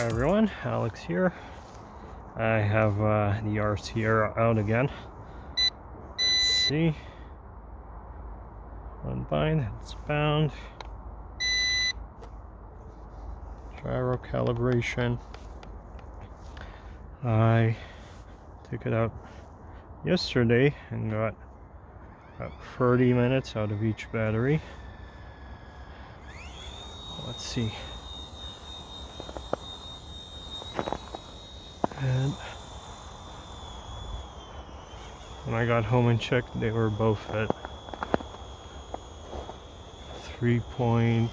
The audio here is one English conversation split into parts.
Hi everyone, Alex here. I have the RCR out again. Let's see. Unbind, it's bound. Gyro calibration. I took it out yesterday and got about 30 minutes out of each battery. Let's see. And when I got home and checked, they were both at 8.3,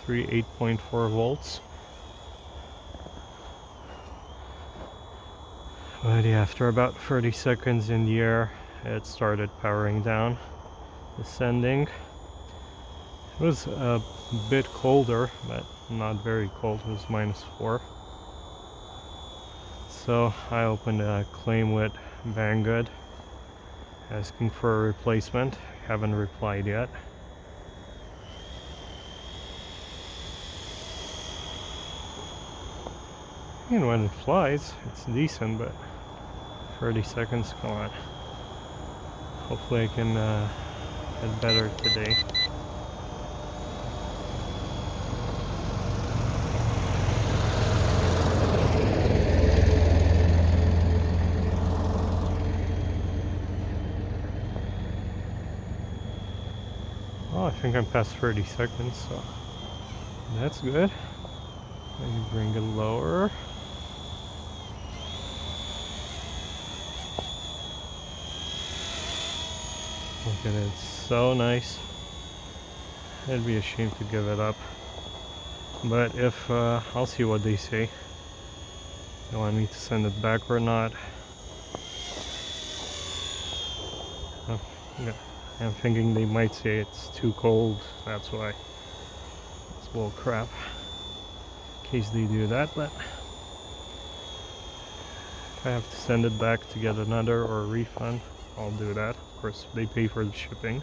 8.4 volts. But yeah, after about 30 seconds in the air, it started powering down, descending. It was a bit colder, but not very cold. It was -4. So I opened a claim with Banggood asking for a replacement. Haven't replied yet. And when it flies, it's decent, but 30 seconds, come on. Hopefully I can get better today. Oh, I think I'm past 30 seconds, so that's good. Let me bring it lower. Look at it, it's so nice. It'd be a shame to give it up. But if, I'll see what they say. They want me to send it back or not. Yeah, I'm thinking they might say it's too cold, that's why. It's bull crap. In case they do that, but if I have to send it back to get another or a refund, I'll do that. Of course, they pay for the shipping.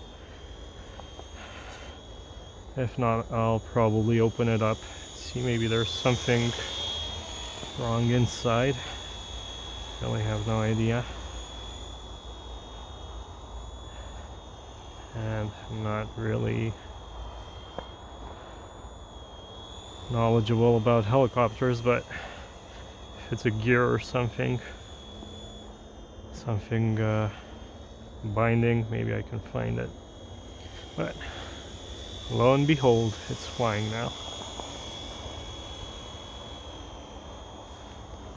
If not, I'll probably open it up, see maybe there's something wrong inside. Really have no idea. And I'm not really knowledgeable about helicopters, but if it's a gear or something binding, maybe I can find it. But lo and behold, it's flying now.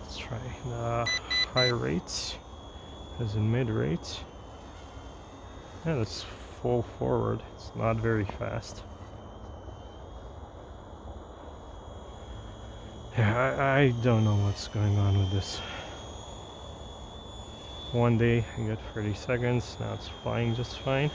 Let's try the high rates, as in mid rates. Yeah, that's full forward. It's not very fast. Yeah, I don't know what's going on with this. One day I get 30 seconds, now it's flying just fine.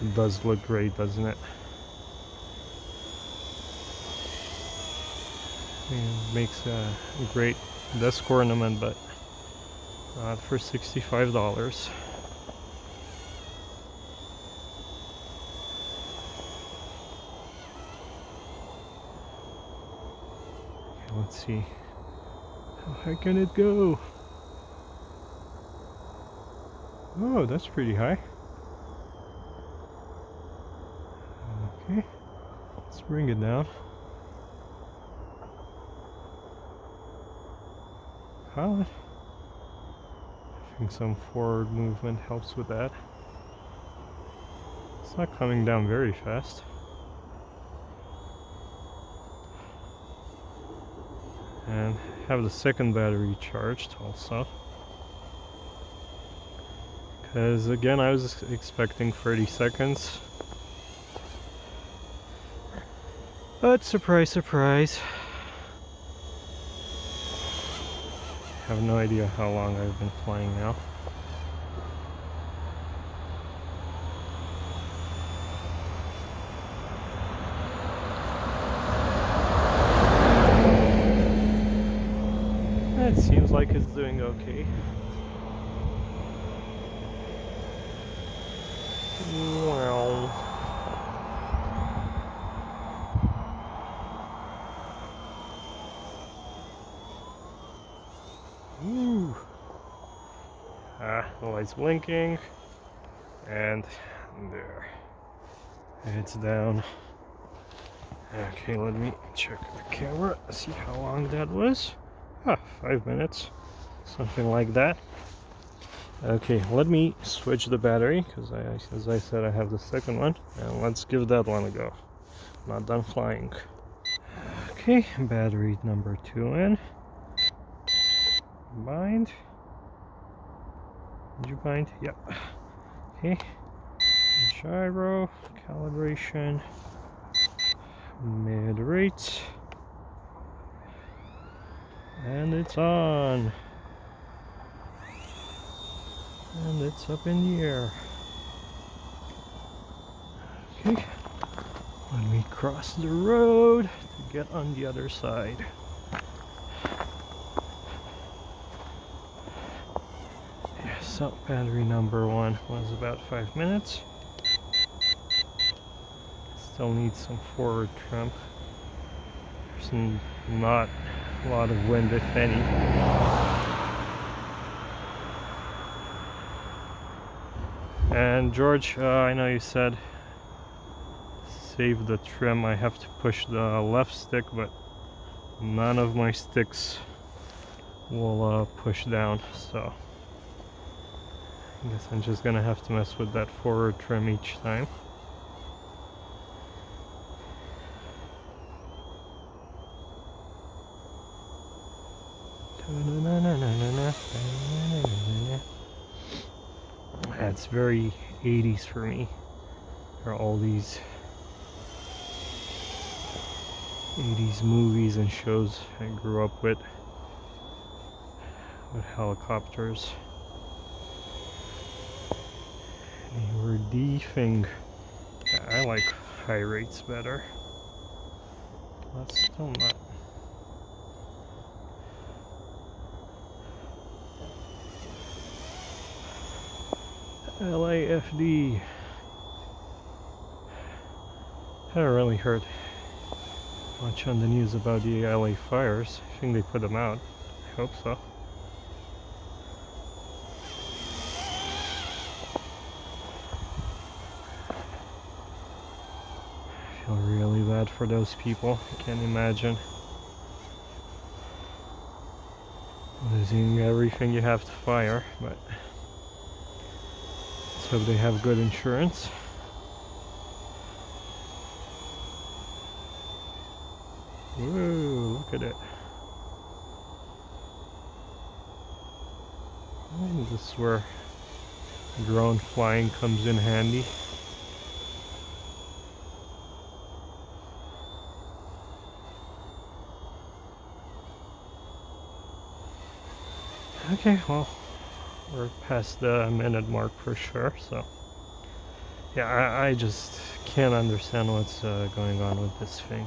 It does look great, doesn't it? It makes a great desk ornament, but not for $65. Okay, let's see. How high can it go? Oh, that's pretty high. Okay, let's bring it down. Pilot. I think some forward movement helps with that. It's not coming down very fast. And have the second battery charged also. Because again, I was expecting 30 seconds. But surprise, surprise. I have no idea how long I've been flying now. Well. Ooh. The light's blinking, and there. It's down. Okay, let me check the camera, see how long that was. 5 minutes, something like that. Okay, let me switch the battery, because as I said, I have the second one, and let's give that one a go. Not done flying. Okay, battery number 2 in. Bind. Did you bind? Yep. Okay. Gyro, calibration, mid rate, and it's on. And it's up in the air. Okay. Let me cross the road to get on the other side. Yeah, so battery number 1 was about 5 minutes. Still needs some forward trim. There's not a lot of wind, if any. And George, I know you said save the trim. I have to push the left stick, but none of my sticks will push down, so I guess I'm just gonna have to mess with that forward trim each time. It's very 80s for me. There are all these 80s movies and shows I grew up with helicopters. They were deefing. I like high rates better. That's still not. LAFD. Haven't really heard much on the news about the LA fires. I think they put them out. I hope so. I feel really bad for those people. I can't imagine losing everything you have to fire, but let's hope they have good insurance. Whoa, look at it. Oh, this is where drone flying comes in handy. Okay, well, we're past the minute mark for sure, so yeah, I just can't understand what's going on with this thing.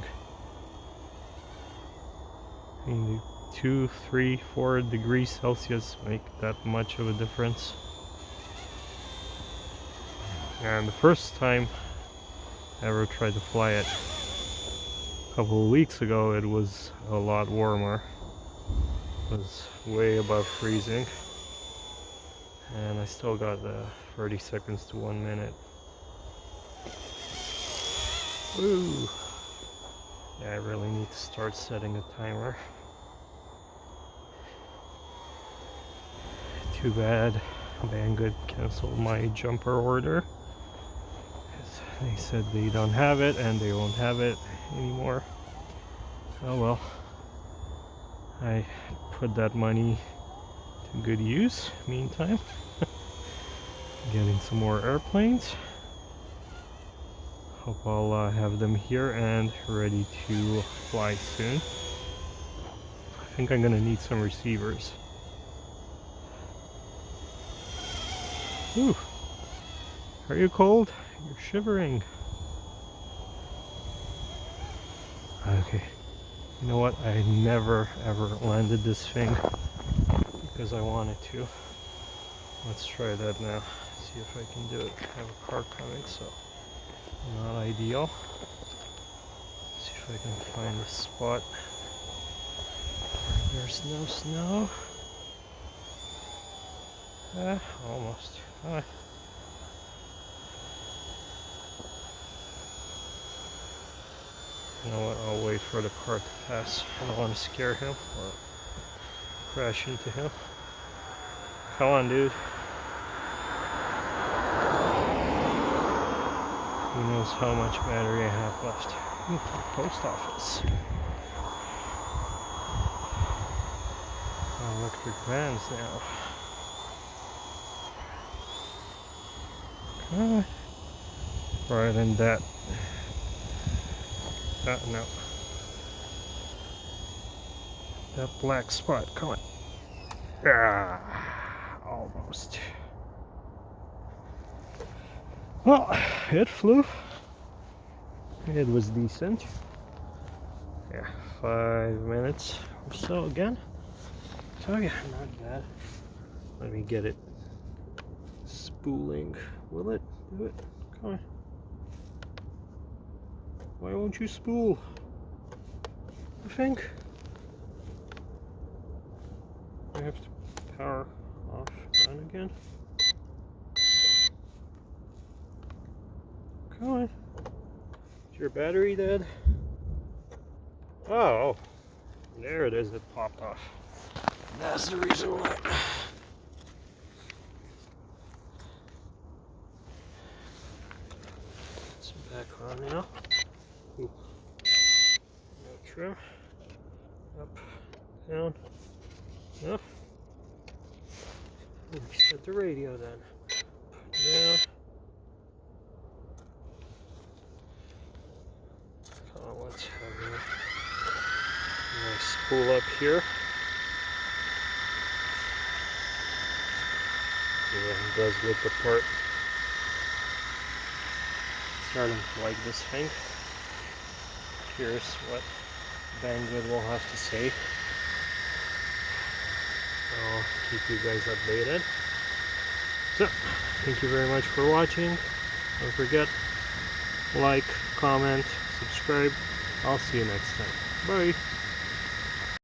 I mean, the 2, 3, 4 degrees Celsius make that much of a difference. And the first time I ever tried to fly it a couple of weeks ago, it was a lot warmer. It was way above freezing. And I still got 30 seconds to 1 minute. Woo! Yeah, I really need to start setting a timer. Too bad Banggood canceled my jumper order. They said they don't have it and they won't have it anymore. Oh well. I put that money to good use meantime. Getting some more airplanes. Hope I'll have them here and ready to fly soon. I think I'm gonna need some receivers. Ooh, are you cold? You're shivering. Okay, you know what? I never ever landed this thing because I wanted to. Let's try that now. See see if I can do it. I have a car coming, so not ideal. See if I can find a spot where there's no snow. Almost. You know what? I'll wait for the car to pass. I don't want to scare him or crash into him. Come on, dude. Who knows how much battery I have left? Post office. Electric vans now. Right in that. No. That black spot. Come on. Almost. Well, it flew. It was decent. Yeah, 5 minutes or so again. So yeah, not bad. Let me get it spooling. Will it do it? Come on. Why won't you spool? I think I have to power off on again. Come on. Is your battery dead? Oh, there it is. It popped off. That's the reason why. It's back on now. Ooh. No trim. Up, down. No. Set the radio then. Down. Let's have a nice spool up here. Yeah, it does look the part. Starting to like this thing. Here's what Banggood will have to say. I'll keep you guys updated. So, thank you very much for watching. Don't forget, like, comment, subscribe. I'll see you next time. Bye.